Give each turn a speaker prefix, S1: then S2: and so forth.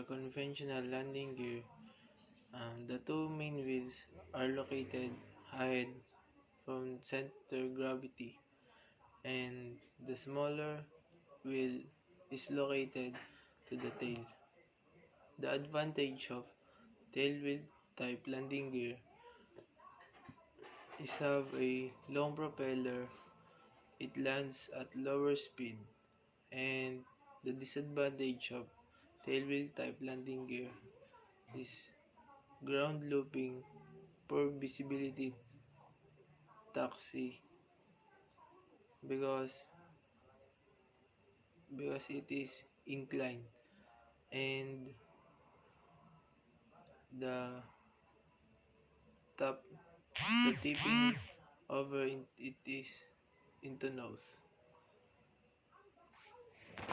S1: or conventional landing gear, the two main wheels are located ahead from center gravity, and the smaller wheel is located to the tail. The advantage of tailwheel type landing gear is have a long propeller, it lands at lower speed, and the disadvantage of tailwheel type landing gear is ground looping, poor visibility taxi because it is inclined, and the top the tipping over it is into nose.